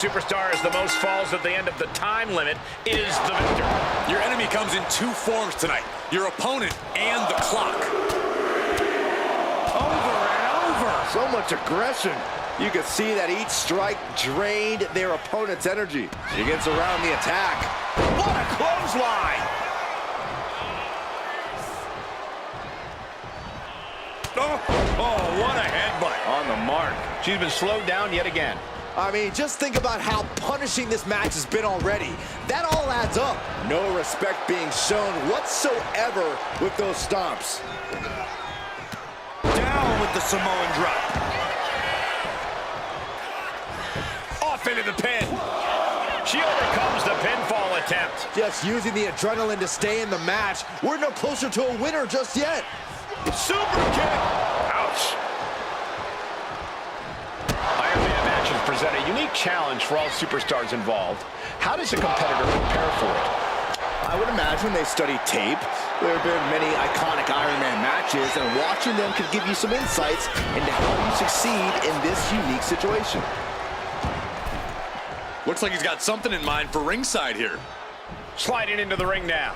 Superstar is the most falls at the end of the time limit is the victor. Your enemy comes in two forms tonight. Your opponent and the clock. Over and over. So much aggression. You can see that each strike drained their opponent's energy. She gets around the attack. What a clothesline! Oh, what a headbutt. On the mark. She's been slowed down yet again. I mean, just think about how punishing this match has been already. That all adds up. No respect being shown whatsoever with those stomps. Down with the Samoan drop. Off into the pin. She overcomes the pinfall attempt. Just using the adrenaline to stay in the match. We're no closer to a winner just yet. Super kick. Ouch. Iron Man matches present a unique challenge for all superstars involved. How does a competitor prepare for it? I would imagine they study tape. There have been many iconic Iron Man matches, and watching them could give you some insights into how you succeed in this unique situation. Looks like he's got something in mind for ringside here. Sliding into the ring now.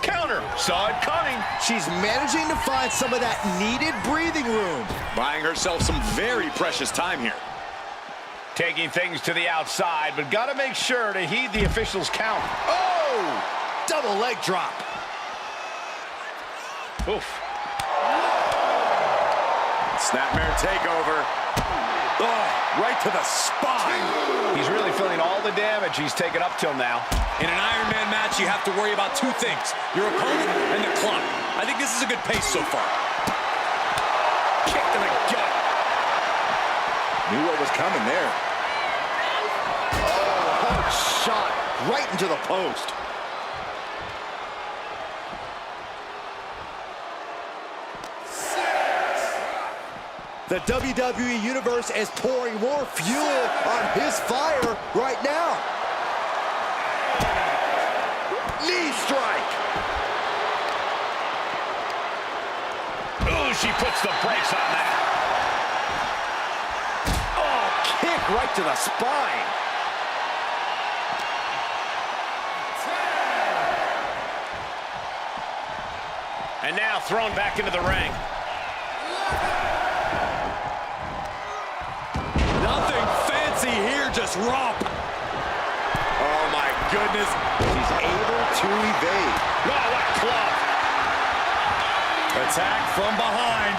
Counter. Saw it coming. She's managing to find some of that needed breathing room. Buying herself some very precious time here. Taking things to the outside, but got to make sure to heed the official's count. Oh! Double leg drop. Oof. Snapmare takeover. Oh, right to the spine. He's really feeling all the damage he's taken up till now. In an Iron Man match, you have to worry about two things. Your opponent and the clock. I think this is a good pace so far. Kick to the gut. Knew what was coming there. Oh, hard shot right into the post. The WWE Universe is pouring more fuel on his fire right now. Knee strike. Ooh, she puts the brakes on that. Oh, kick right to the spine. And now thrown back into the ring. Nothing fancy here, just romp. Oh my goodness, she's able to evade. Oh, what a club. Attack from behind.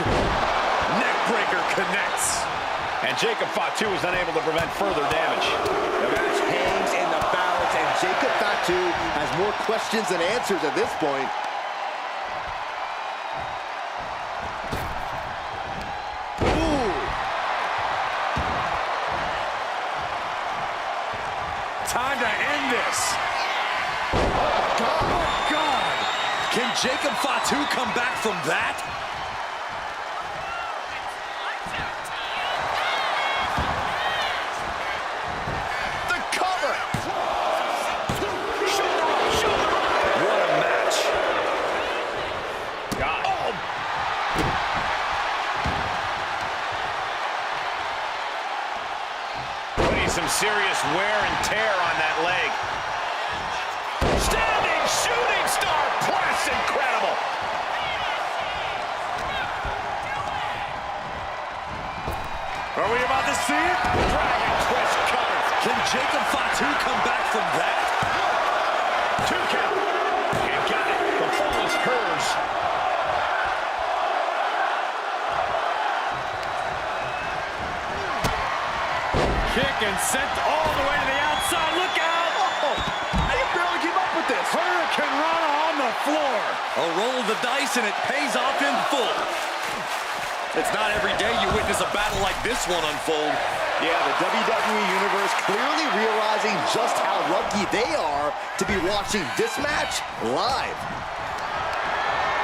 Neckbreaker connects. And Jacob Fatu is unable to prevent further damage. The match hangs in the balance, and Jacob Fatu has more questions than answers at this point. Time to end this. Oh, God. Can Jacob Fatu come back from that? The cover. Shoulder. What a match. God. Oh. Putting some serious wear and tear on that leg. Standing shooting star press, incredible. Are we about to see it? Dragon twist cover. Can Jacob Fatu come back from that? 2 count. And got it. The fall is hers. Kick and sent all the way to the outside. Look out! Oh, I can barely keep up with this. Hurricane Rana on the floor. A roll of the dice and it pays off in full. It's not every day you witness a battle like this one unfold. Yeah, the WWE Universe clearly realizing just how lucky they are to be watching this match live.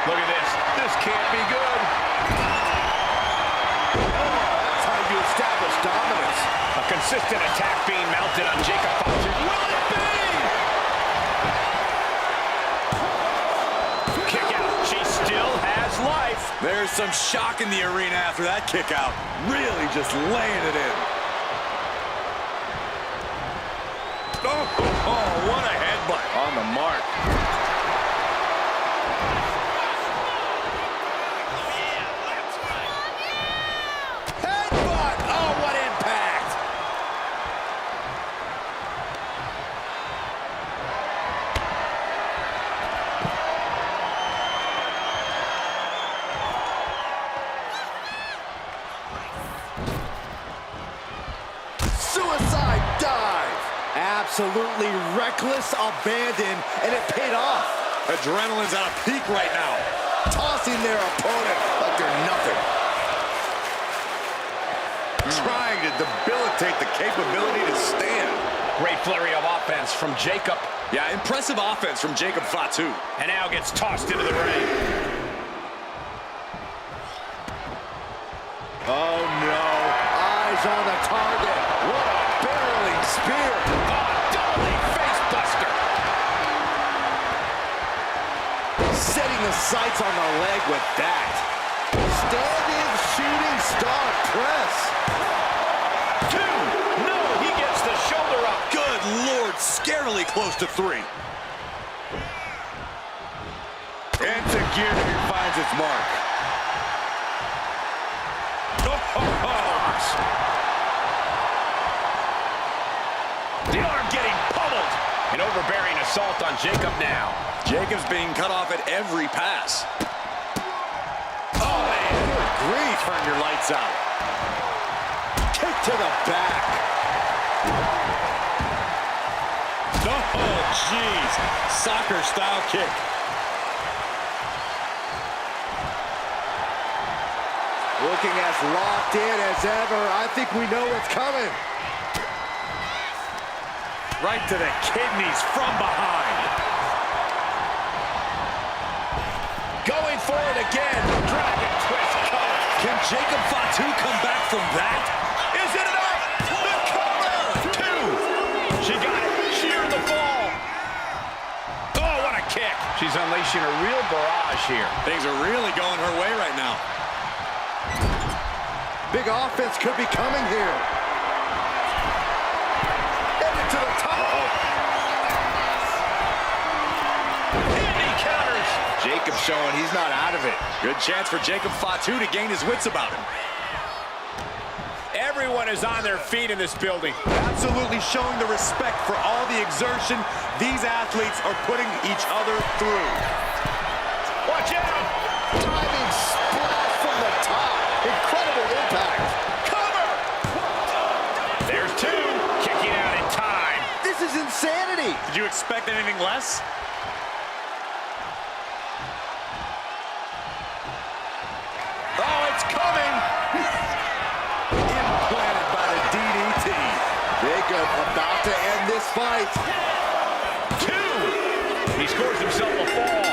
Look at this. This can't be good. That's how you establish dominance. A consistent attack being mounted on Jacob Fatu. Will it be? Kick out. She still has life. There's some shock in the arena after that kick out. Really just laying it in. Oh, what a headbutt. On the mark. Headbutt! Oh, what impact! Suicide dive. Absolutely reckless abandon, and it paid off. Adrenaline's at a peak right now. Tossing their opponent like they're nothing. Trying to debilitate the capability to stand. Great flurry of offense from Jacob. Yeah, impressive offense from Jacob Fatu. And now gets tossed into the ring. Oh no, eyes on the target. What a barreling spear. Double face buster. Setting the sights on the leg with that. Standing shooting star press. 2. No, he gets the shoulder up. Good Lord, scarily close to 3. Enzuigiri finds its mark. The arm getting pummeled. An overbearing assault on Jacob now. Jacob's being cut off at every pass. Oh man, good grief. Turn your lights out. Kick to the back. Oh, jeez. Soccer-style kick. Looking as locked in as ever. I think we know what's coming. Right to the kidneys from behind. Going for it again. Dragon twist cover. Can Jacob Fatu come back from that? Is it enough? The cover. 2. She got it. Sheared the fall. Oh, what a kick. She's unleashing a real barrage here. Things are really going her way right now. Big offense could be coming here. Headed to the top. And he counters. Jacob showing he's not out of it. Good chance for Jacob Fatu to gain his wits about him. Everyone is on their feet in this building. Absolutely showing the respect for all the exertion these athletes are putting each other through. Watch out. Diving splash from the top. Incredible impact. Cover. There's 2. Kicking out in time. This is insanity. Did you expect anything less? Oh, it's coming. Implanted by the DDT. Jacob about to end this fight. 2. He scores himself a fall.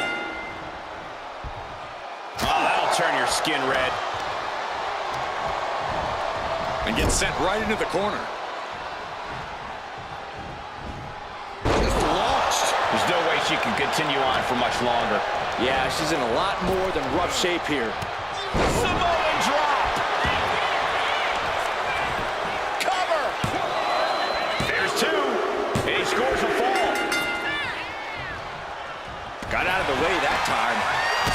Oh, that'll turn your skin red. And gets sent right into the corner. Just launched. There's no way she can continue on for much longer. Yeah, she's in a lot more than rough shape here. Samoan drop. Cover. There's 2. And he scores a fall. Got out of the way that time.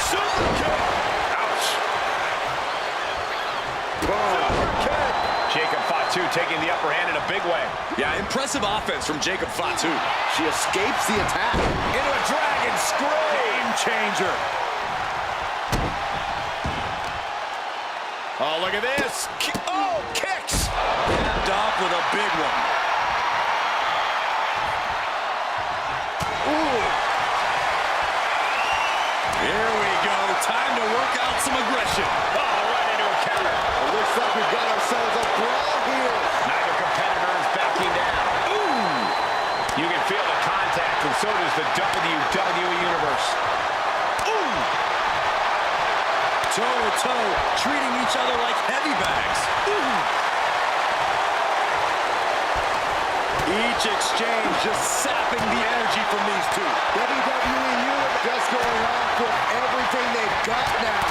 Super kick. Ouch. Super kick. Jacob Fatu taking the upper hand in a big way. Yeah, impressive offense from Jacob Fatu. She escapes the attack. Into a dragon screw. Game changer. Oh, look at this. Oh, kicks. Capped off with a big one. Ooh. Here we go. Time to work out some aggression. Oh, right into a counter. It looks like we've got ourselves a brawl here. Neither competitor is backing down. Ooh. You can feel the contact, and so does the WWE Universe. Ooh. Toe-to-toe, treating each other like heavy bags. Ooh. Each exchange just sapping the energy from these two. WWE Universe just going off with everything they've got now.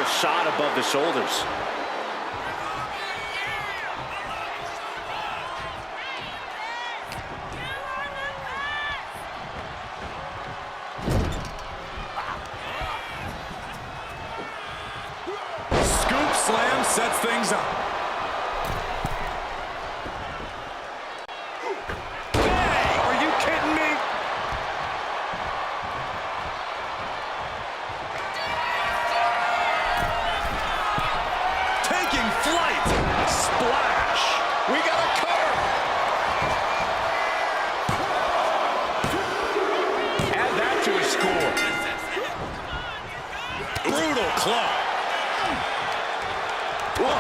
a shot above the shoulders. Scoop slam sets things up. Hey, are you kidding me? Taking flight. Splash. We got a cover. Add that to his score. Brutal claw. Whoa,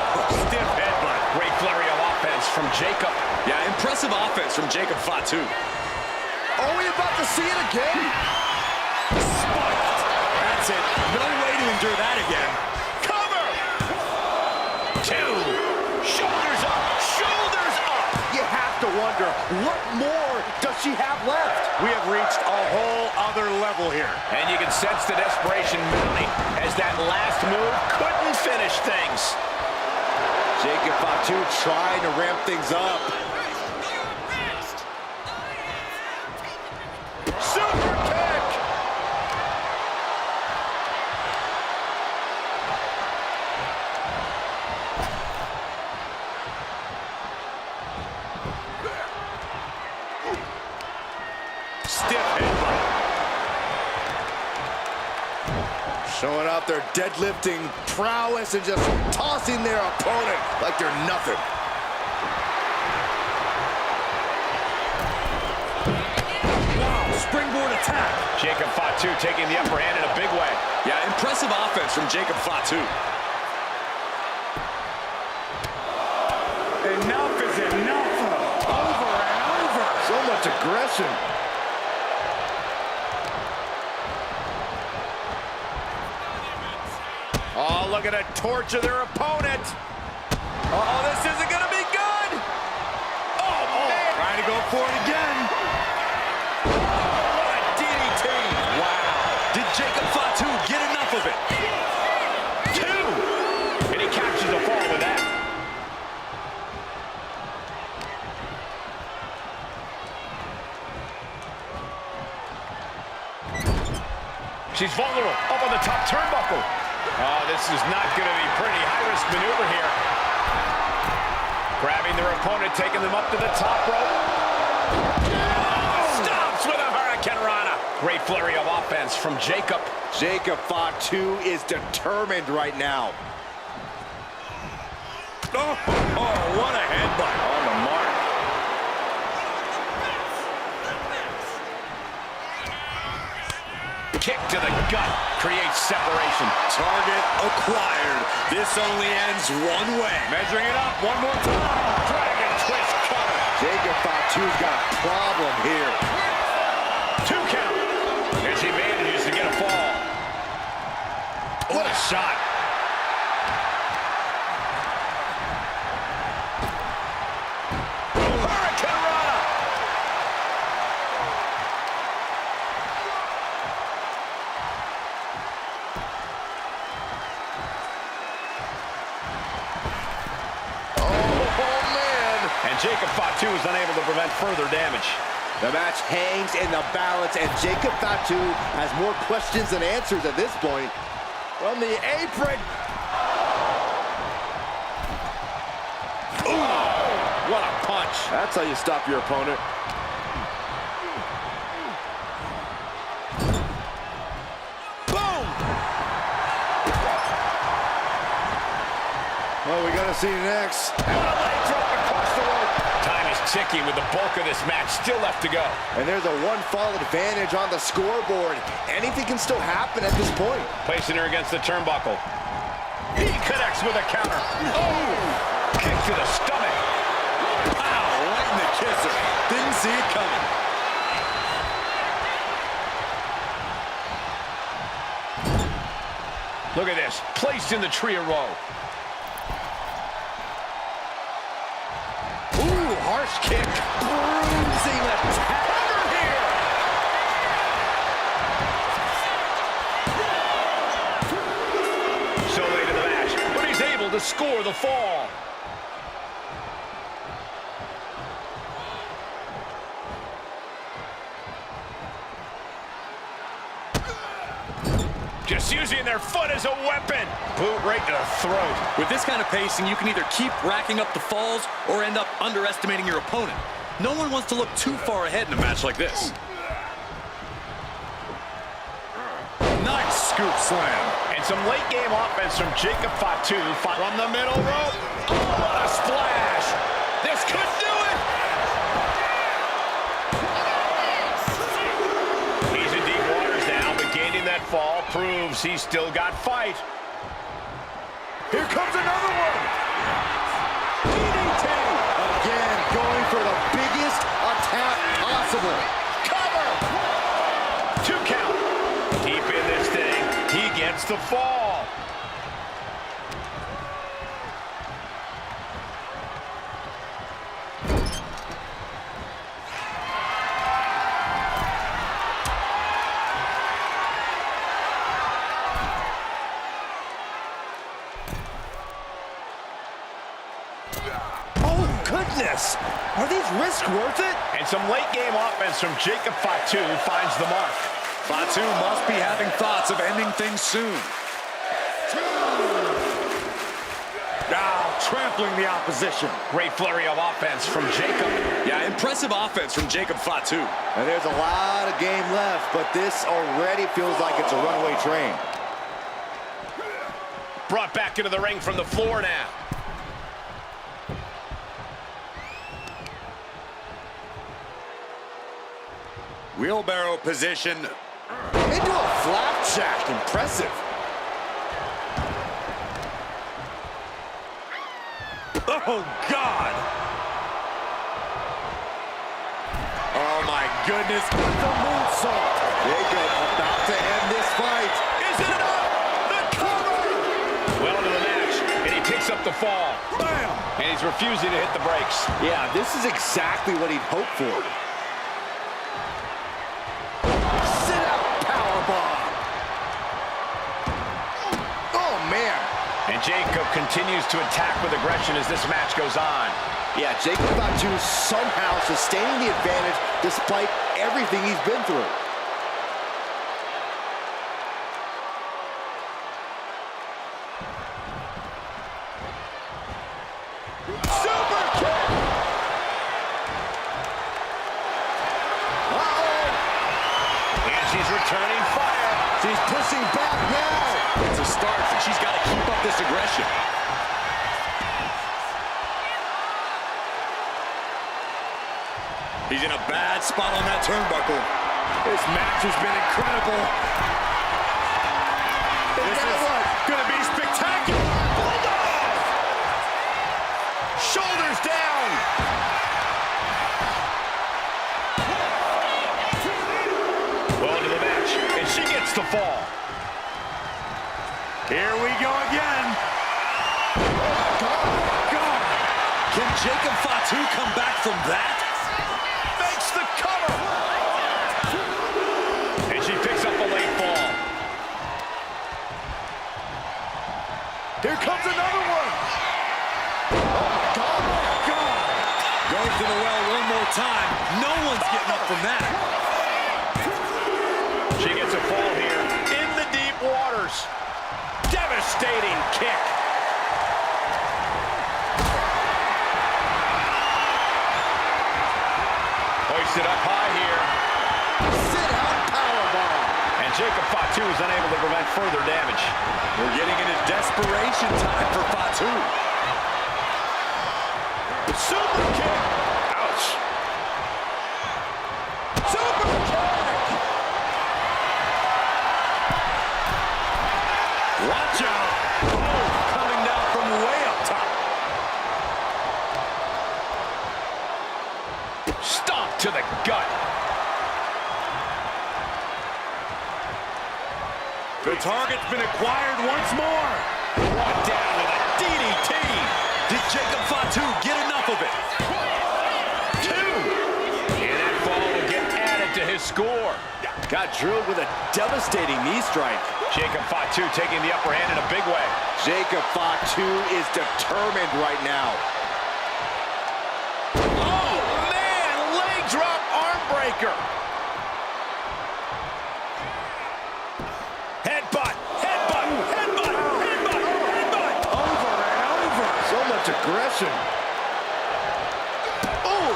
stiff headbutt. Great flurry of offense from Jacob. Yeah, impressive offense from Jacob Fatu. Are we about to see it again? Spiked. That's it. No way to endure that again. Cover! 2. Shoulders up. Shoulders up. You have to wonder, what more does she have left? We have reached a whole other level here. And you can sense the desperation mounting as that last move couldn't finish things. Jacob Fatu trying to ramp things up. Super kick! Stiff headbutt. Showing off their deadlifting prowess and just tossing their opponent like they're nothing. Wow, springboard attack. Jacob Fatu taking the upper hand in a big way. Yeah, impressive offense from Jacob Fatu. Enough is enough. Over and over. So much aggression. Oh, look at it torture their opponent. Oh, this isn't going to be good. Oh, man. Trying to go for it again. What a DDT. Wow. Did Jacob Fatu get enough of it? 2. And he captures the fall with that. She's vulnerable up on the top turnbuckle. Oh, this is not going to be pretty. High-risk maneuver here. Grabbing their opponent, taking them up to the top rope. Stops with a Hurricane Rana. Great flurry of offense from Jacob. Jacob Fatu is determined right now. Oh, what a headbutt. On the mark. Kick to the gut creates separation. Target acquired. This only ends one way. Measuring it up one more time. Dragon twist cover. Jacob Fatu's got a problem here. 2 count. And she manages to get a fall. What a shot. Hurricane Rana. And Jacob Fatu is unable to prevent further damage. The match hangs in the balance, and Jacob Fatu has more questions than answers at this point. From the apron. Ooh, what a punch. That's how you stop your opponent. Boom! Well, we gotta see next. And a leg drop across the rope. Time is ticking with the bulk of this match still left to go. And there's a 1-fall advantage on the scoreboard. Anything can still happen at this point. Placing her against the turnbuckle. He connects with a counter. Oh! Kick to the stomach. Wow, right in the kisser. Didn't see it coming. Look at this. Placed in the tree of woe. Ooh, harsh kick. Bruising attack. So they to score the fall. Just using their foot as a weapon. Boot right to the throat. With this kind of pacing, you can either keep racking up the falls or end up underestimating your opponent. No one wants to look too far ahead in a match like this. Nice scoop slam. And some late game offense from Jacob Fatu. From the middle rope. Oh, what a splash. This could do it. He's in deep waters now, but gaining that fall proves he's still got fight. Here comes another one. DDT! Again, going for the biggest attack possible. Cover! 2 count. Deep in this thing. He gets the fall. Oh, goodness! Are these risks worth it? And some late game offense from Jacob Fatu finds the mark. Fatu must be having thoughts of ending things soon. Now trampling the opposition. Great flurry of offense from Jacob. Yeah, impressive offense from Jacob Fatu. And there's a lot of game left, but this already feels like it's a runaway train. Brought back into the ring from the floor now. Wheelbarrow position. Into a flapjack. Impressive. Oh, God. Oh, my goodness. The moonsault. Jacob about to end this fight. Is it enough? The cover! Well into the match, and he picks up the fall. Bam! And he's refusing to hit the brakes. Yeah, this is exactly what he'd hoped for. Sit-out powerbomb. Oh, man. And Jacob continues to attack with aggression as this match goes on. Yeah, Jacob Fatu somehow sustaining the advantage despite everything he's been through. Super kick! Uh-oh! And she's returning fire. She's pushing back now. It's a start, and she's got to keep up this aggression. He's in a bad spot on that turnbuckle. This match has been incredible. This is going to be spectacular. Bulldog! Shoulders down. Well into the match, and she gets the fall. Here we go again. God! Can Jacob Fatu come back from that? Makes the cover. And she picks up a late fall. Here comes another one. God! Goes to the well one more time. No one's getting up from that. She gets a fall here in the deep waters. Devastating kick. Hoisted up high here. Sit-out powerbomb. And Jacob Fatu is unable to prevent further damage. We're getting into desperation time for Fatu. Super kick. Ouch. Super kick. Watch out! Oh, coming down from way up top. Stomp to the gut. The target's been acquired once more. Brought down with a DDT. Did Jacob Fatu get enough of it? 2. And that fall will get added to his score. Got drilled with a devastating knee strike. Jacob Fatu taking the upper hand in a big way. Jacob Fatu is determined right now. Oh, man! Leg drop arm breaker. Headbutt, headbutt, headbutt, headbutt, headbutt. Over and over. So much aggression. Oh!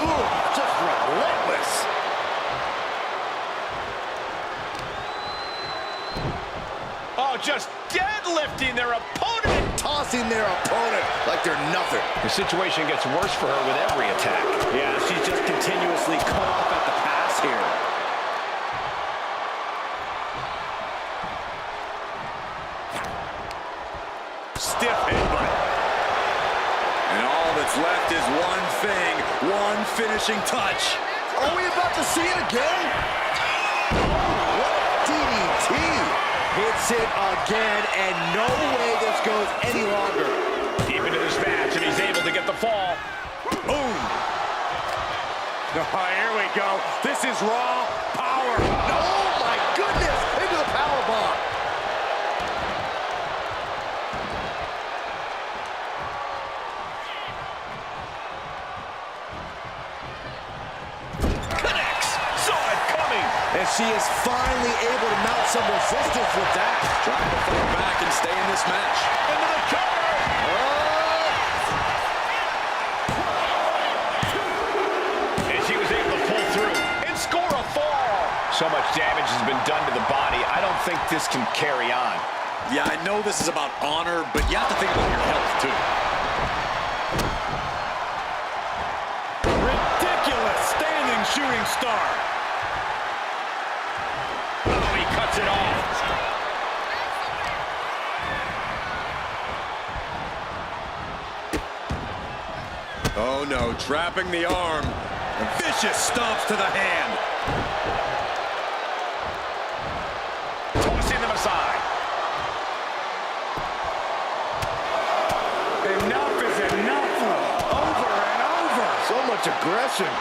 Ooh, just relentless. Oh, just deadlifting their opponent. Tossing their opponent like they're nothing. The situation gets worse for her with every attack. Yeah, she's just continuously cut off at the pass here. Stiff headbutt. And all that's left is one thing, one finishing touch. Are we about to see it again? Oh, what a DDT. Hits it again, and no way this goes any longer. Deep into this match, and he's able to get the fall. Boom. Oh, here we go. This is Raw power. Oh, my goodness. Into the powerbomb. Connects. Saw it coming. And she is finally able to mount some resistance with that. Trying to fight back and stay in this match. Into the cover. And she was able to pull through and score a fall. So much damage has been done to the body. I don't think this can carry on. Yeah, I know this is about honor, but you have to think about your health, too. Ridiculous standing shooting star. Oh, he cuts it off. Oh, no, trapping the arm. Vicious stomps to the hand. Tossing them aside. Enough is enough. Over and over. So much aggression.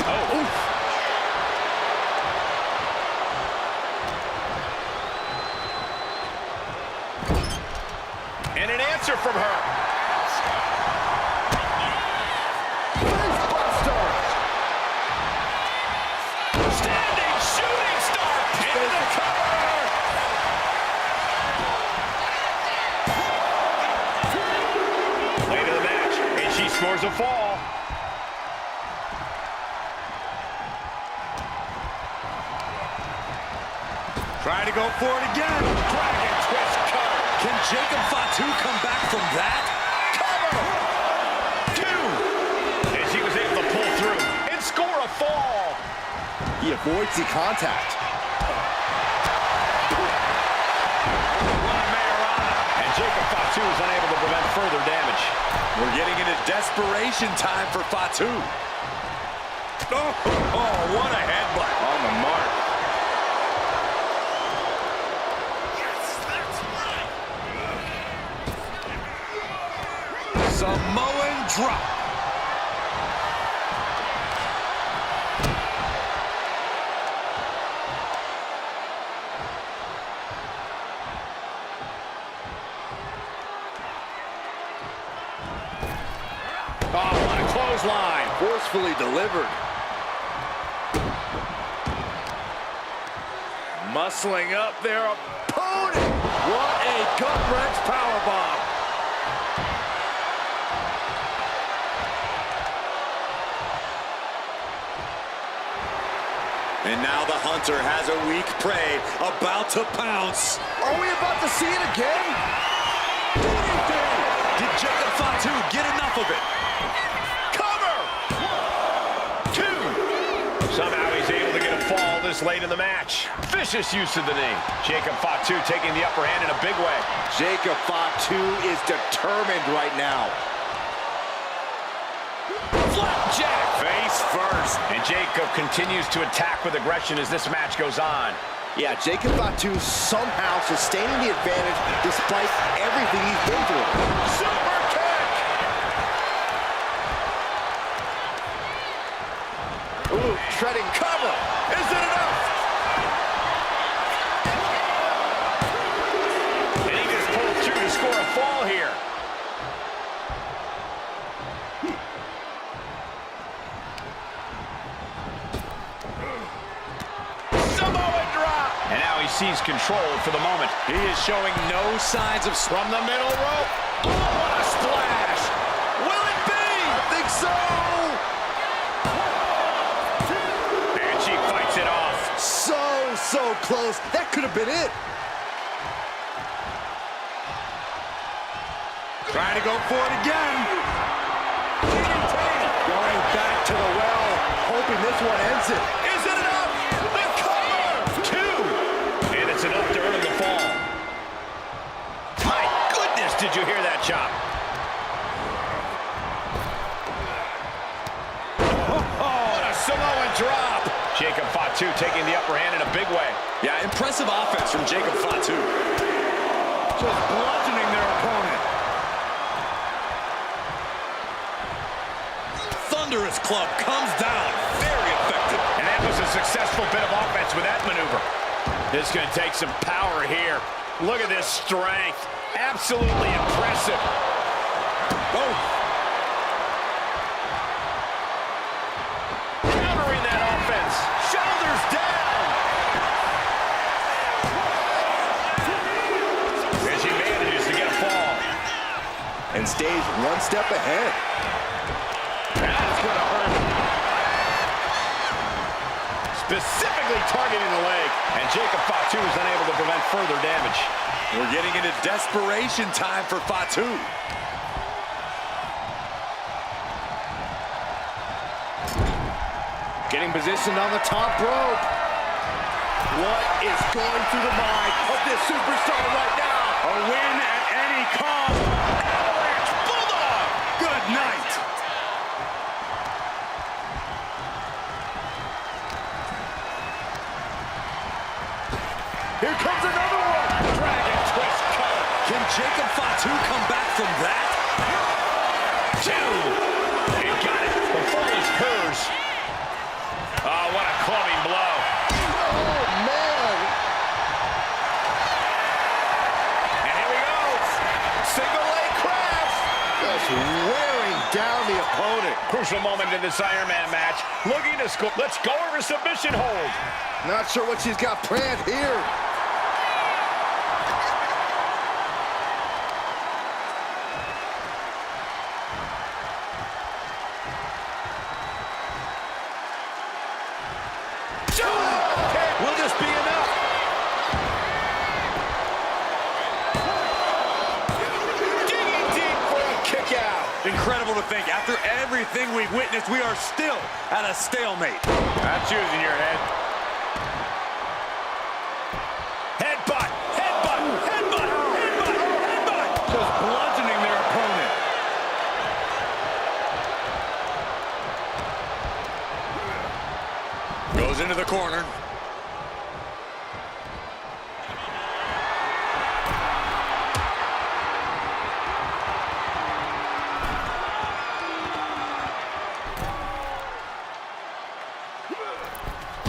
Oh, oof. And an answer from her. Standing shooting star into the cover. Late in the match, and she scores a fall. Try to go for it again. Dragon twist cover. Can Jacob Fatu come back from that? Cover. Two. And she was able to pull through and score a fall. He avoids the contact. And Jacob Fatu is unable to prevent further damage. We're getting into desperation time for Fatu. Oh, what a headbutt. On the mark. Samoan drop. Oh, what a clothesline. Forcefully delivered. Muscling up their opponent. What a gut-wrench powerbomb. And now the hunter has a weak prey about to pounce. Are we about to see it again? Did Jacob Fatu get enough of it? Cover. Two. Somehow he's able to get a fall this late in the match. Vicious use of the knee. Jacob Fatu taking the upper hand in a big way. Jacob Fatu is determined right now. Flapjack face first. And Jacob continues to attack with aggression as this match goes on. Yeah, Jacob Fatu somehow sustaining the advantage despite everything he's been through. Super kick. treading cover. Is it enough? And he just pulled through to score a fall here. Samoa drop. And now he sees control for the moment. He is showing no signs of... From the middle rope. Oh, what a splash. Will it be? I think so. And she fights it off. So close. That could have been it. Trying to go for it again. Going back to the well, hoping this one ends it. Is it enough? The cover! 2. And it's enough to earn the fall. My goodness, did you hear that chop? What a Samoan drop. Jacob Fatu taking the upper hand in a big way. Yeah, impressive offense from Jacob Fatu. Just bludgeoning their opponent. Thunderous club comes down. Very effective. And that was a successful bit of offense with that maneuver. This is going to take some power here. Look at this strength. Absolutely impressive. Oh. Countering that offense. Shoulders down. As he manages to get a fall. And stays one step ahead. That's going to hurt. Specifically targeting the leg. And Jacob Fatu is unable to prevent further damage. We're getting into desperation time for Fatu. Getting positioned on the top rope. What is going through the mind of this superstar right now? A win at any cost. Avalanche Bulldog. Good night. Here comes another one. Dragon twist cover. Can Jacob Fatu come back from that? 2. And got it. The fall is hers. Oh, what a clubbing blow. Oh, man. And here we go. Single leg crash. Just wearing down the opponent. Crucial moment in this Iron Man match. Looking to score. Let's go over submission hold. Not sure what she's got planned here. Will this be enough? Digging deep for a kick out. Incredible to think, after everything we've witnessed, we are still at a stalemate. That's using your head. Headbutt, headbutt, headbutt, headbutt, headbutt. Just bludgeoning their opponent. Goes into the corner.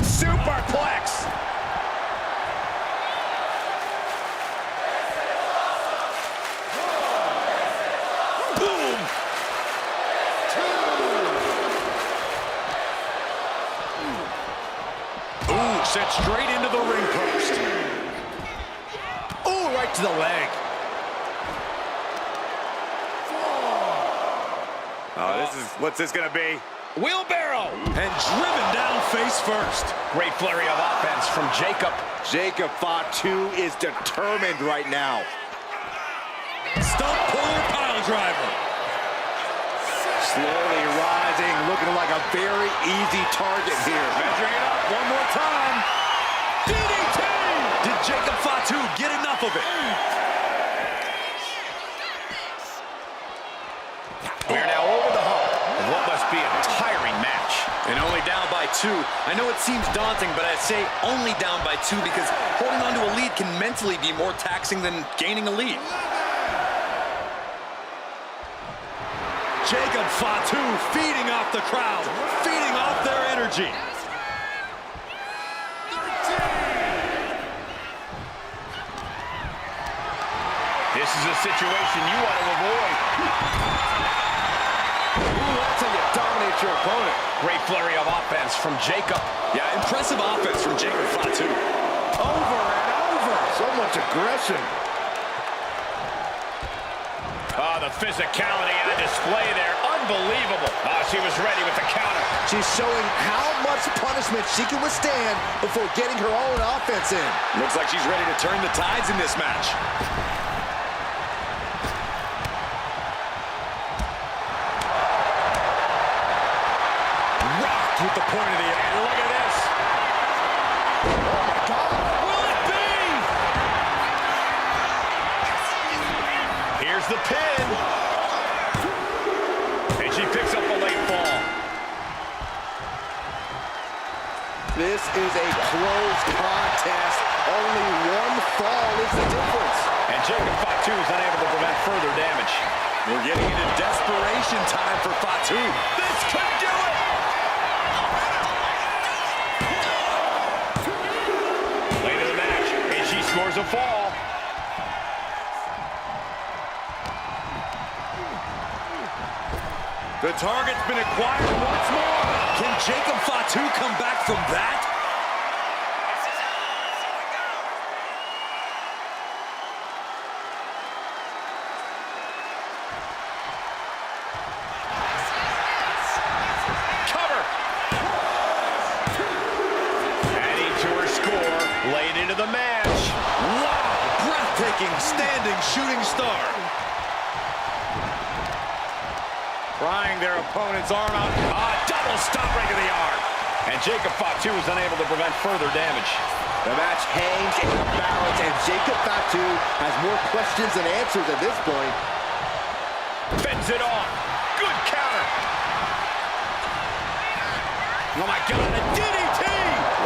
Superplex. Boom. 2. Ooh, sent straight into the ring post. Oh, right to the leg. Oh, what's this gonna be? Wheelbarrow. And driven down face first. Great flurry of offense from Jacob. Jacob Fatu is determined right now. Stump puller pile driver. Slowly rising, looking like a very easy target here. Measuring it up one more time. DDT! Did Jacob Fatu get enough of it? We are now over the hump of what must be a tiring match. And only down by 2. I know it seems daunting, but I say only down by 2 because holding on to a lead can mentally be more taxing than gaining a lead. Jacob Fatu feeding off the crowd, feeding off their energy. is a situation you want to avoid. Ooh, that's how you dominate your opponent. Great flurry of offense from Jacob. Yeah, impressive offense from Jacob Fatu. Over and over. So much aggression. Oh, the physicality on display there. Unbelievable. Oh, she was ready with the counter. She's showing how much punishment she can withstand before getting her own offense in. Looks like she's ready to turn the tides in this match. Rocked with the point of the air. Look at this. Oh, my God. Will it be? Here's the pin. And she picks up a late fall. This is a close contest. Only one fall is the difference. And Jacob Fatu is unable to prevent further damage. We're getting into desperation time for Fatu. This could do it! Late in the match, and she scores a fall. The target's been acquired once more. Can Jacob Fatu come back from that? Cover! Adding to her score, late into the match. Wow! Breathtaking standing shooting star. Prying their opponent's arm out. Double stop right to the arm. And Jacob Fatu is unable to prevent further damage. The match hangs in the balance, and Jacob Fatu has more questions than answers at this point. Fends it off. Good counter. Oh my God, a DDT!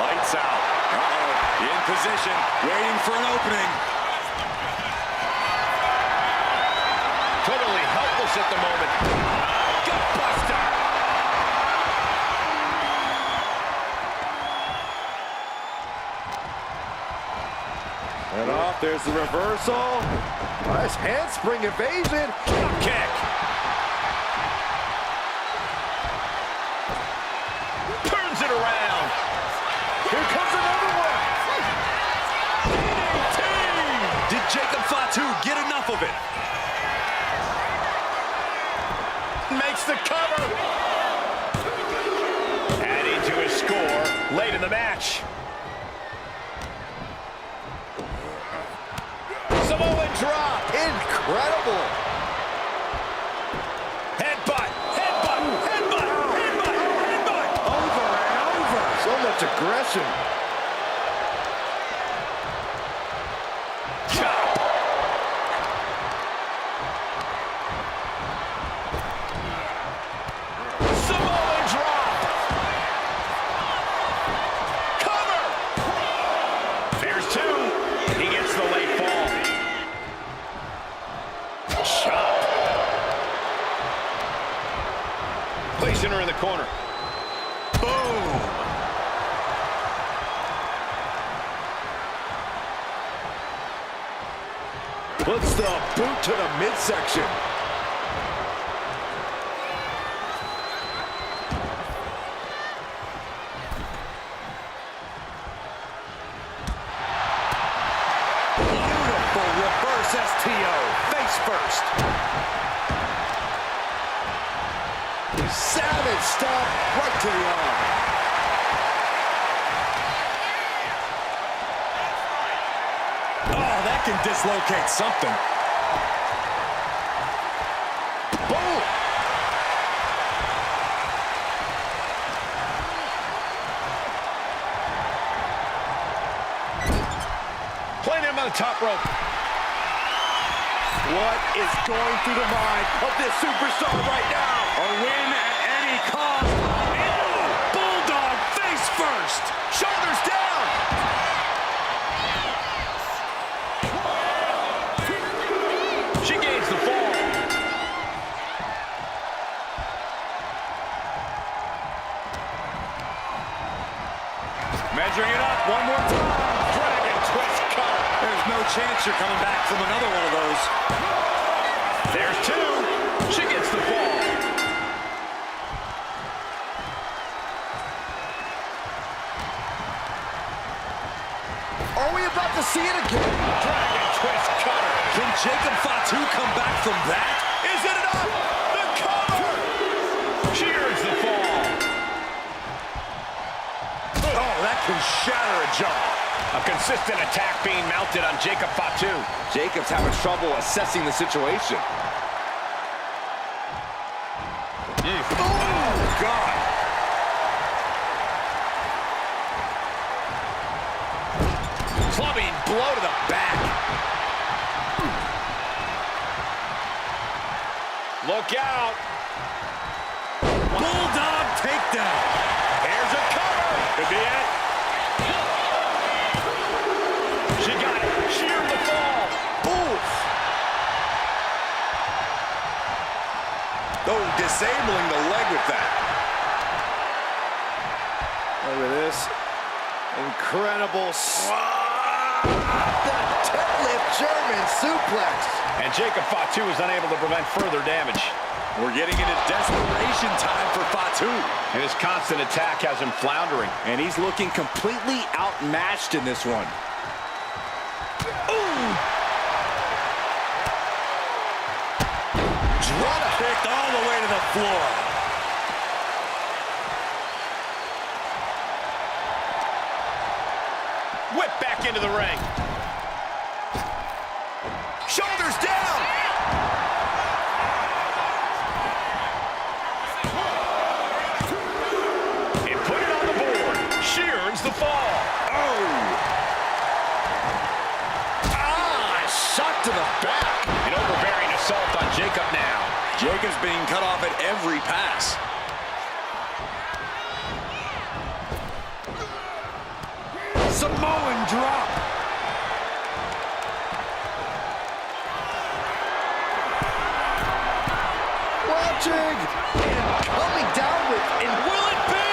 Lights out. Uh-oh. In position, waiting for an opening. Totally helpless at the moment. Gutbuster! And off, there's the reversal. Nice handspring evasion. Kick. Turns it around. Here comes another one. DDT! Did Jacob Fatu get enough of it? Makes the cover. Adding to his score late in the match. Samoan drop. Incredible. Headbutt. Headbutt. Headbutt. Headbutt. Headbutt. Over and over. So much aggression. Chop. Samoan drop. Cover. There's two. He gets the late fall. Chop. Placing her in the corner. Boom. Puts the boot to the midsection. Beautiful reverse STO. Face first. Savage stomp right to the arm. Oh, that can dislocate something. Boom. Playing him on the top rope. What is going through the mind of this superstar right now? A win at any cost. Ew! Bulldog face first. Shoulders down. She gains the fall. Measuring it up one more time. Dragon twist cutter. There's no chance you're coming back from another one of those. There's two. She gets the fall. Are we about to see it again? Dragon twist cutter. Can Jacob Fatu come back from that? Is it enough? The cover. She earns the fall. Oh, that can shatter a jaw. A consistent attack being mounted on Jacob Fatu. Jacob's having trouble assessing the situation. Oh, God. Clubbing blow to the back. Look out. Bulldog takedown. Here's a cover. Could be it. She got it. Sheared the fall. Oof. Oh, disabling the leg with that. Look at this. Incredible. The deadlift German suplex. And Jacob Fatu is unable to prevent further damage. We're getting into desperation time for Fatu. And his constant attack has him floundering. And he's looking completely outmatched in this one. Drop kicked all the way to the floor. Whip back into the ring. Shoulders down. And put it on the board. She earns the fall. Oh! Ah, shot to the back. An overbearing assault on Jacob now. Jacob's being cut off at every pass. Samoan drop. Watching. And coming down with, and will it be?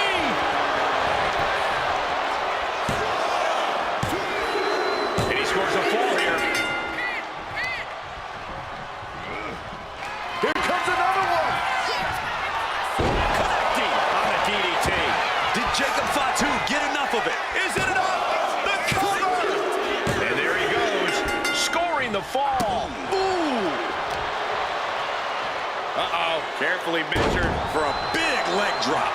And he scores a fall here. Here comes another one. Connecting on the DDT. Did Jacob Fatu get enough of it? Is it enough? The cover! And there he goes, scoring the fall. Ooh! Uh-oh, carefully measured for a big leg drop.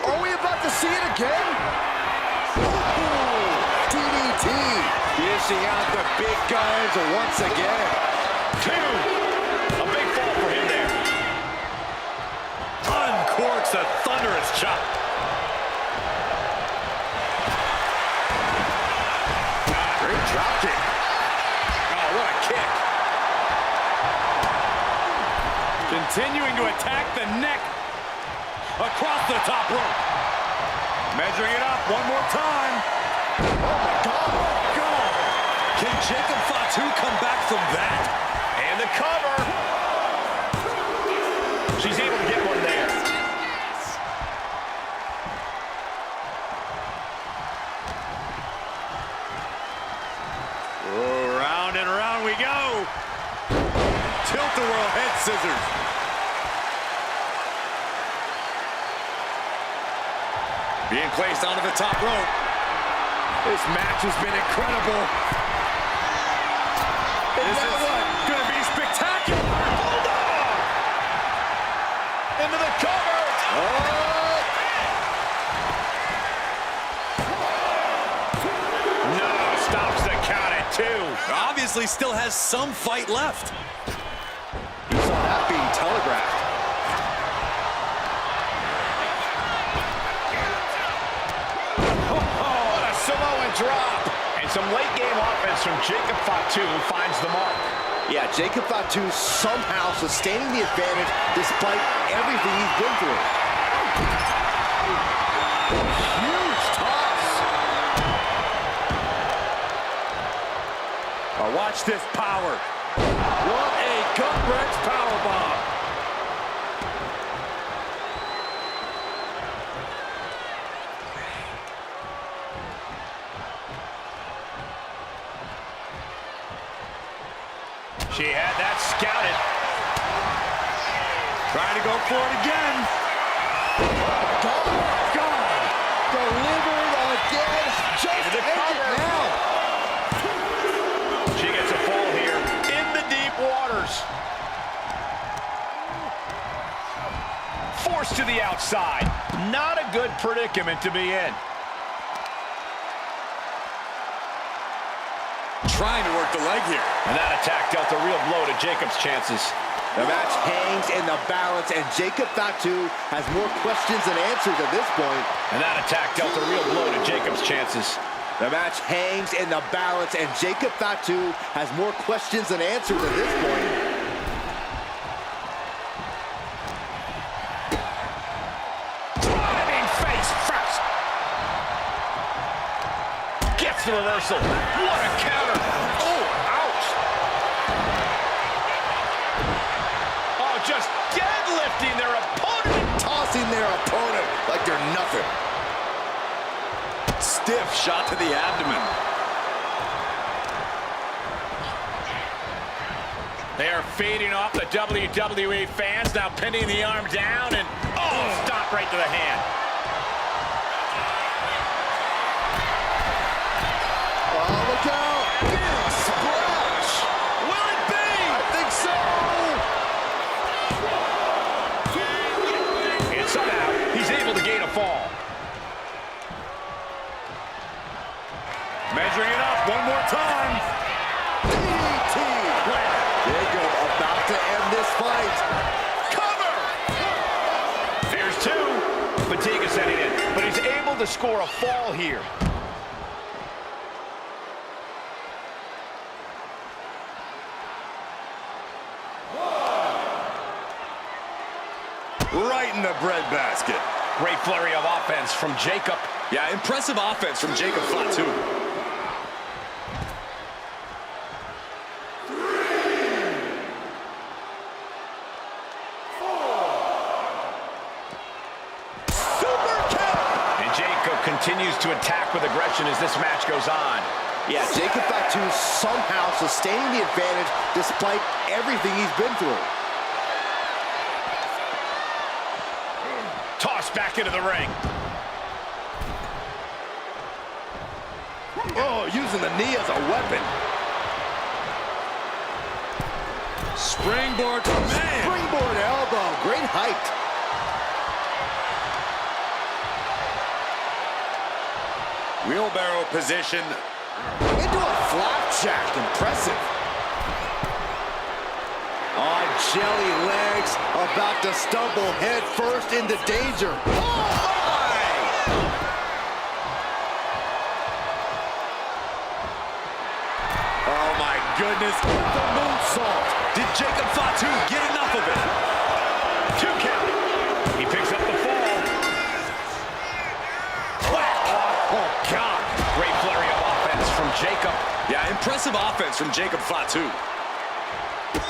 Are we about to see it again? Ooh! DDT! Dishing out the big guns once again. Two. A big fall for him there. Uncorks a thunderous chop. Great drop kick. Oh, what a kick. Continuing to attack the neck. Across the top rope. Measuring it up one more time. Oh my God! God. Can Jacob Fatu come back from that? And the cover. She's able to get one there. Oh, round and round we go. Tilt-a-whirl head scissors. Being placed onto the top rope. This match has been incredible. This is gonna be spectacular. Bulldog! Into the cover. No, stops the count at two. Obviously still has some fight left. You saw that being telegraphed. What a Samoan drop. And some late game offense from Jacob Fatu finds the mark. Yeah, Jacob Fatu somehow sustaining the advantage despite everything he's been through. Huge toss. Oh, watch this power. What a gut-wrench powerbomb. She had that scouted. Trying to go for it again. God. Delivering again. Just Into the end cover. it now. She gets a fall here in the deep waters. Forced to the outside. Not a good predicament to be in. Trying to work the leg here. And that attack dealt a real blow to Jacob's chances. The match hangs in the balance, and Jacob Fatu has more questions than answers at this point. And that attack dealt a real blow to Jacob's chances. The match hangs in the balance, and Jacob Fatu has more questions than answers at this point. Driving face first. Gets the reversal. What a counter. Oh, ouch. Oh, just deadlifting their opponent. Tossing their opponent like they're nothing. Stiff shot to the abdomen. They are feeding off the WWE fans, now pinning the arm down, and oh, stop right to the hand. Oh, look out! Big splash! Will it be? I think so! And somehow, he's able to gain a fall. Measuring it up one more time. DDT! Jacob about to end this fight. Cover! There's two. Fatigue is setting in, but he's able to score a fall here. Right in the breadbasket. Great flurry of offense from Jacob. Yeah, impressive offense from Jacob Fatu. Continues to attack with aggression as this match goes on. Yeah, Jacob Fatu somehow sustaining the advantage despite everything he's been through. Tossed back into the ring. Oh, using the knee as a weapon. Springboard, man. Springboard elbow, great height. Wheelbarrow position. Into a flapjack, impressive. On jelly legs, about to stumble head first into danger. Oh my! Oh my goodness. The moonsault. Did Jacob Fatu get enough of it? 2 count. He picks up the fall. Oh, God. Great flurry of offense from Jacob. Yeah, impressive offense from Jacob Fatu.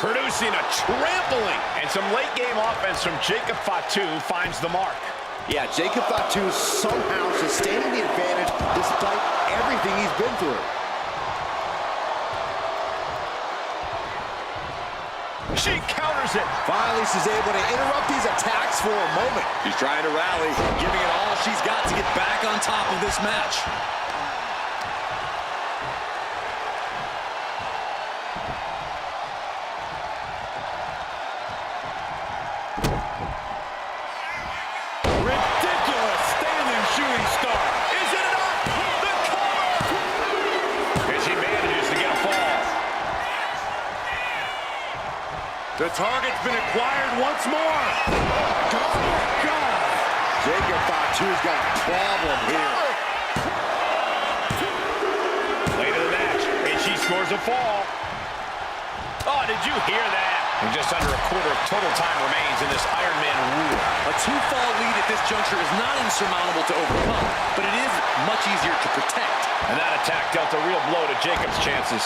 Producing a trampling. And some late-game offense from Jacob Fatu finds the mark. Yeah, Jacob Fatu somehow sustaining the advantage despite everything he's been through. She counters it. Finally, she's able to interrupt these attacks for a moment. She's trying to rally, giving it all she's got to get back on top of this match. Ridiculous standing shooting star. Is it enough? The cover! And she manages to get a fall. The target's been acquired once more. God. Jacob Fatu's got a problem here. Late in the match, and she scores a fall. Oh, did you hear that? And just under a quarter of total time remains in this Iron Man rule. A 2-fall lead at this juncture is not insurmountable to overcome, but it is much easier to protect. And that attack dealt a real blow to Jacob's chances.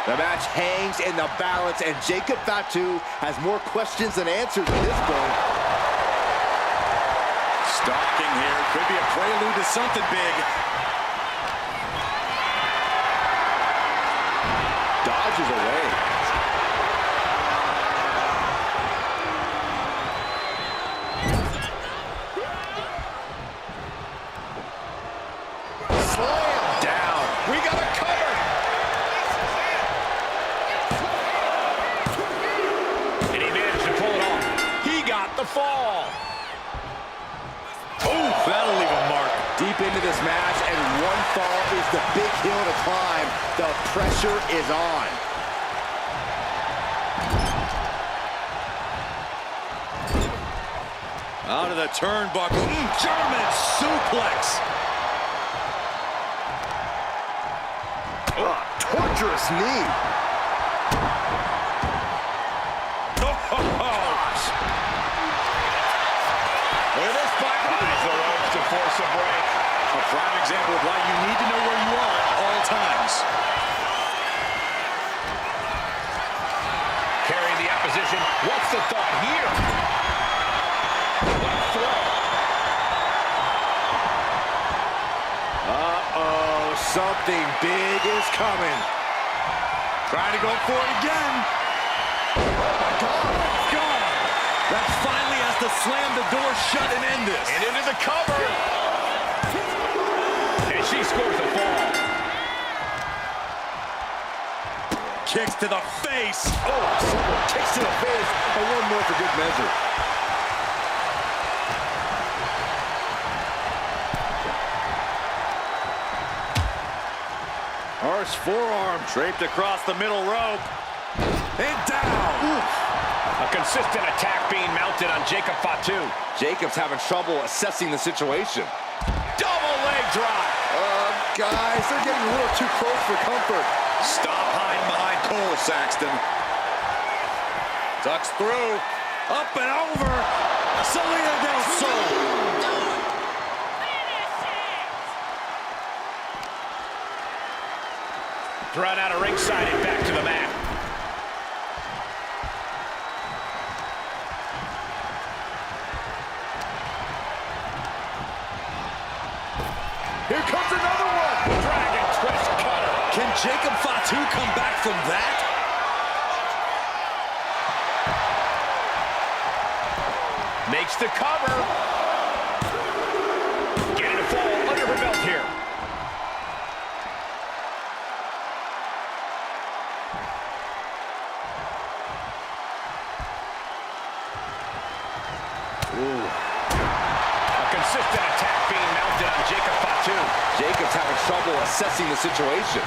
The match hangs in the balance, and Jacob Fatu has more questions than answers at this point. Stalking here could be a prelude to something big. Dodges away. this match, and one fall is the big hill to climb. The pressure is on. Out of the turnbuckle. German suplex. Torturous knee. Look at this back. Finds the ropes to force a break. A prime example of why you need to know where you are at all times. Carrying the opposition. What's the thought here? Left throw. Uh-oh, something big is coming. Trying to go for it again. Gone. That finally has to slam the door shut and end this. And into the cover. And she scores the fall. Kicks to the face. Oh, simple kicks to the face, and one more for good measure. Harsh forearm draped across the middle rope. And down. Oof. A consistent attack being mounted on Jacob Fatu. Jacob's having trouble assessing the situation. Double leg drop. Guys, they're getting a little too close for comfort. Stop hiding behind Cole, Saxton. Ducks through. Up and over. Selena Del Sol. Thrown out of ringside and back to the mat. Here comes another one. Dragon twist cutter. Can Jacob Fatu come back from that? Makes the cover. Getting a fall under her belt here. Consistent attack being mounted on Jacob Fatu. Jacob's having trouble assessing the situation.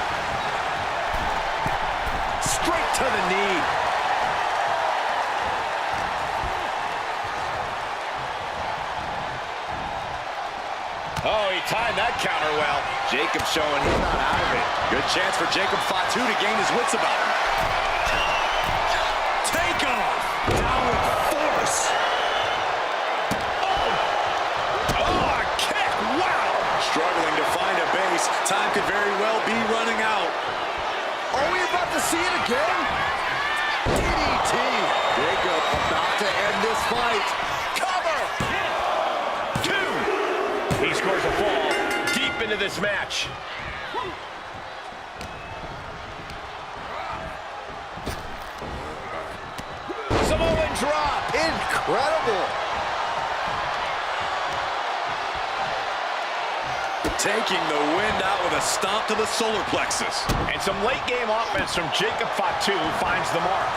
Straight to the knee. Oh, he timed that counter well. Jacob's showing he's not out of it. Good chance for Jacob Fatu to gain his wits about him. Take off. Down with force. Struggling to find a base. Time could very well be running out. Are we about to see it again? DDT. Jacob about to end this fight. Cover! 2. He scores a fall deep into this match. Samoan drop. Incredible. Taking the wind out with a stomp to the solar plexus. And some late game offense from Jacob Fatu finds the mark.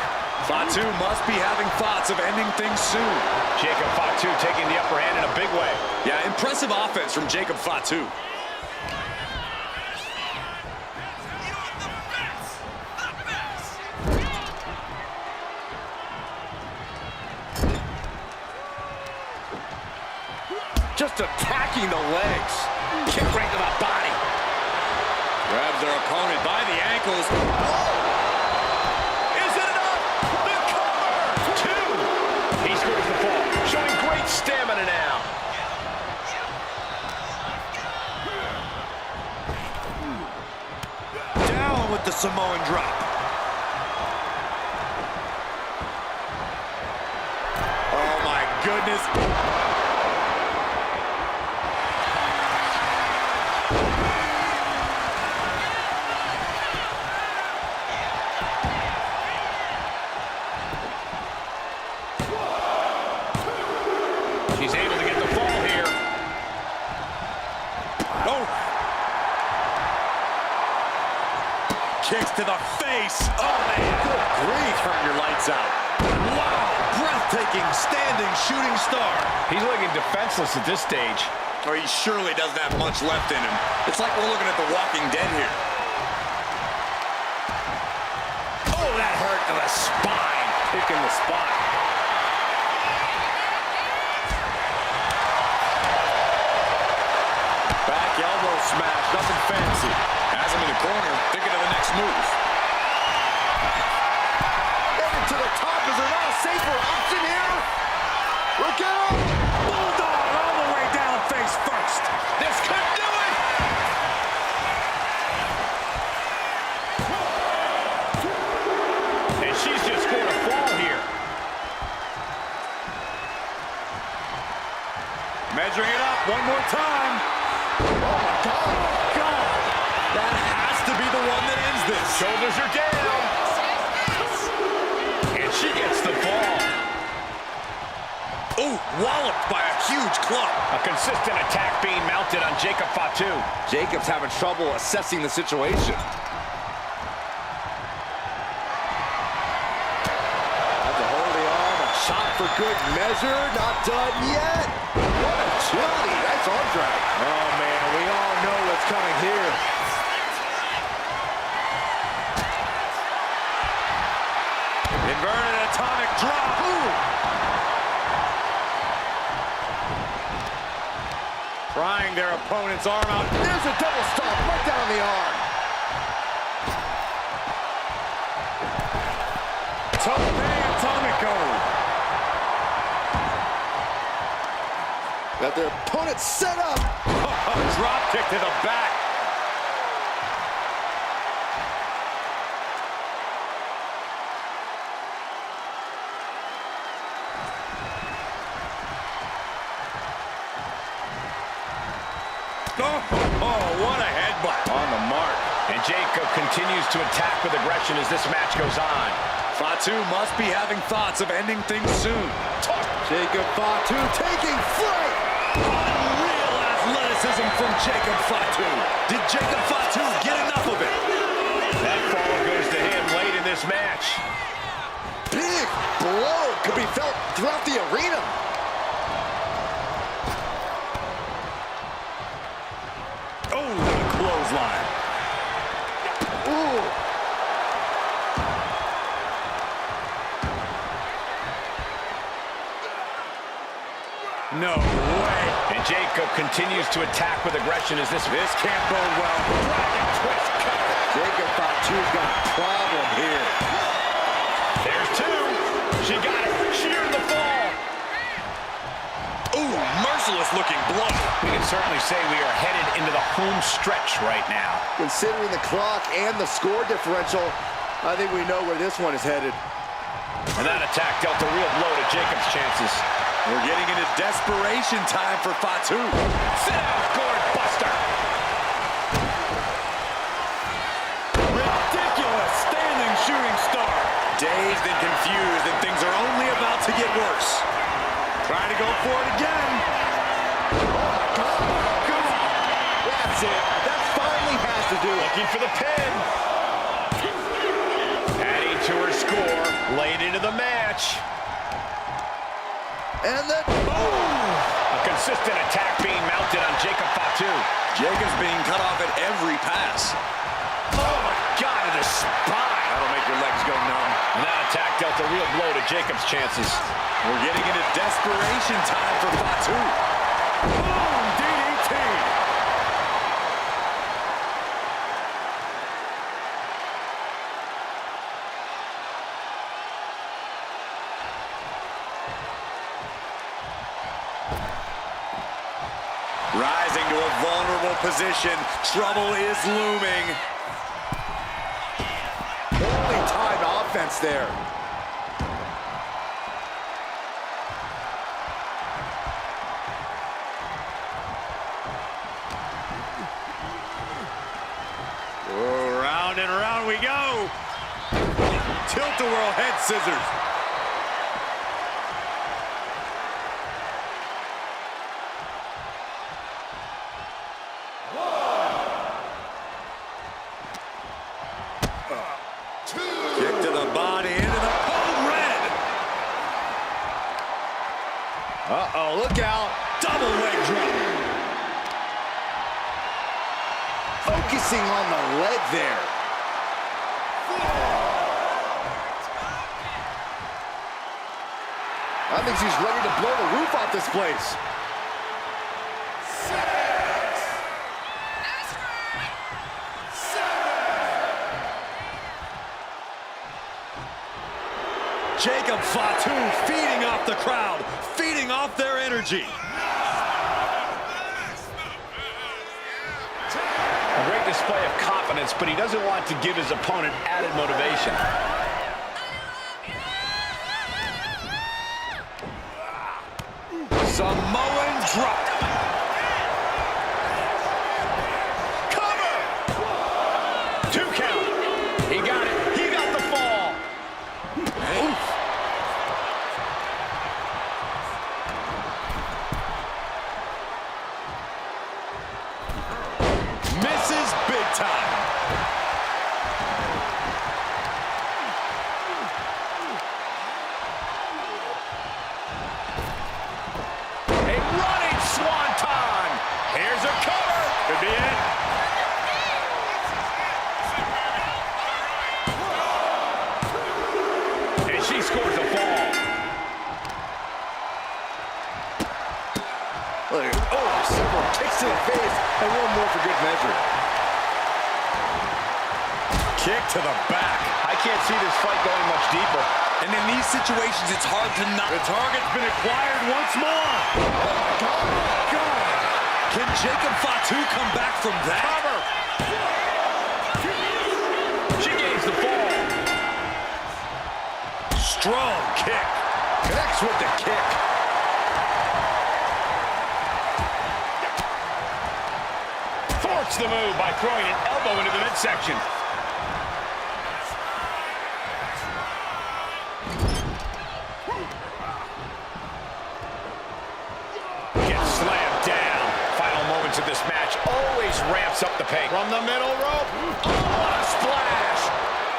Fatu must be having thoughts of ending things soon. Jacob Fatu taking the upper hand in a big way. Yeah, impressive offense from Jacob Fatu. Just attacking the legs. Kick right to the body. Grabs their opponent by the ankles. Is it enough? The cover! 2. He scores the fall, showing great stamina now. Down with the Samoan drop. Oh my goodness. He's able to get the fall here. Oh. Kicks to the face. Oh, man. Good grief. Turn your lights out. Wow. Breathtaking standing shooting star. He's looking defenseless at this stage. Oh, he surely doesn't have much left in him. It's like we're looking at The Walking Dead here. Oh, that hurt to the spine. Picking the spot. Back elbow smash, nothing fancy. Has him in the corner, thinking of the next move. Headed to the top. Is there not a safer option here? Look out! Bulldog all the way down face first. This could do it. And she's just scored a fall here. Measuring it up one more time. Oh my God! That has to be the one that ends this. Shoulders are down. And she gets the fall. Oh, walloped by a huge club. A consistent attack being mounted on Jacob Fatu. Jacob's having trouble assessing the situation. That's a hold the arm, a shot for good measure, not done yet. What agility, nice arm drag. Oh man, we all know what's coming here. Inverted atomic drop. Prying their opponent's arm out. There's a double stomp right down the arm. Tope Atomico. Got their opponent set up. Drop kick to the back. Oh, what a headbutt. On the mark. And Jacob continues to attack with aggression as this match goes on. Fatu must be having thoughts of ending things soon. Jacob Fatu taking flight. Unreal athleticism from Jacob Fatu. Did Jacob Fatu get enough of it? That fall goes to him late in this match. Big blow could be felt throughout the arena. Oh, what a clothesline. Ooh. No way. And Jacob continues to attack with aggression as this Can't bode well. dragon twist cover. Jacob Fatu's got a problem here. There's two. She got it. Sheared the fall. Ooh, merciless looking blow. We can certainly say we are headed into the home stretch right now. Considering the clock and the score differential, I think we know where this one is headed. And that attack dealt a real blow to Jacob's chances. We're getting into desperation time for Fatu. Sit-out gourd buster. Ridiculous standing shooting star. Dazed and confused, and things are only about to get worse. Trying to go for it again. That's it. That finally has to do it. Looking for the pin. Adding to her score late into the match. And then, A consistent attack being mounted on Jacob Fatu. Jacob's being cut off at every pass. Oh my God, to the spine. That'll make your legs go numb. And that attack dealt a real blow to Jacob's chances. We're getting into desperation time for Fatu. Boom, DDT. Rising to a vulnerable position. Trouble is looming. only time offense there. Oh, round and round we go. Tilt-a-whirl head scissors. Kick to the body, into the code red. Uh-oh, look out. Double leg drop. Icing on the leg there. I think he's ready to blow the roof off this place. Jacob Fatu feeding off the crowd, feeding off their energy. A great display of confidence, but he doesn't want to give his opponent added motivation. Samoan drop. Cover! 2 count. He got it. He got the fall. Oof. Misses big time. A running swanton. Here's a cover. Could be it. And she scores a fall. Several kicks to the face, and one more for good measure. Kick to the back. I can't see this fight going much deeper. And in these situations, it's hard to not. The target's been acquired once more. God. Can Jacob Fatu come back from that? Cover. She gains the fall. Strong kick. Connects with the kick. Thwarts the move by throwing an elbow into the midsection. Gets slammed down. Final moments of this match always ramps up the pace. From the middle rope. Oh, what a splash.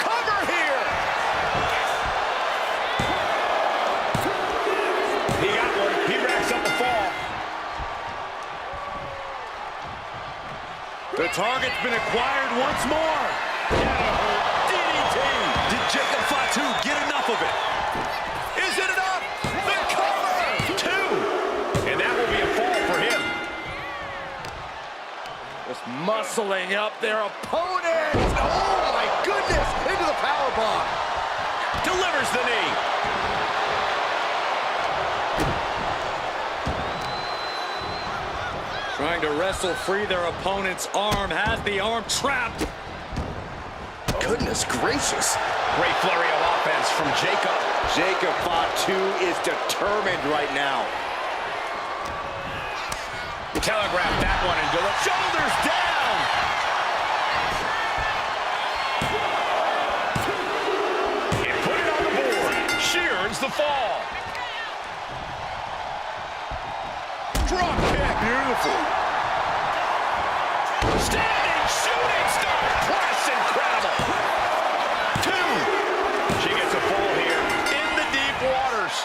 Cover here. He got one. He racks up the fall. The target's been acquired once more. DDT. Did Jacob Fatu get enough of it? Is it enough? The cover! 2. And that will be a fall for him. Just muscling up their opponent. Oh, my goodness. Into the powerbomb. Delivers the knee. Trying to wrestle free their opponent's arm, has the arm trapped. Goodness gracious. Great flurry of offense from Jacob. Jacob Fatu is determined right now. Telegraphed that one and delivered. Shoulders down. And put it on the board. She earns the fall. Drop kick. Beautiful. Standing shooting star press. Incredible. 2. She gets a fall here in the deep waters.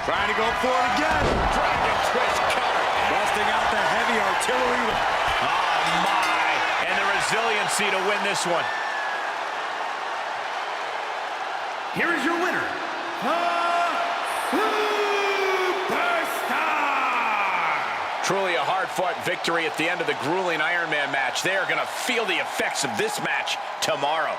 Trying to go for it again. Dragon twist counter. Busting out the heavy artillery. Oh, my. And the resiliency to win this one. Here is your winner, Superstar! Truly a hard-fought victory at the end of the grueling Iron Man match. They are going to feel the effects of this match tomorrow.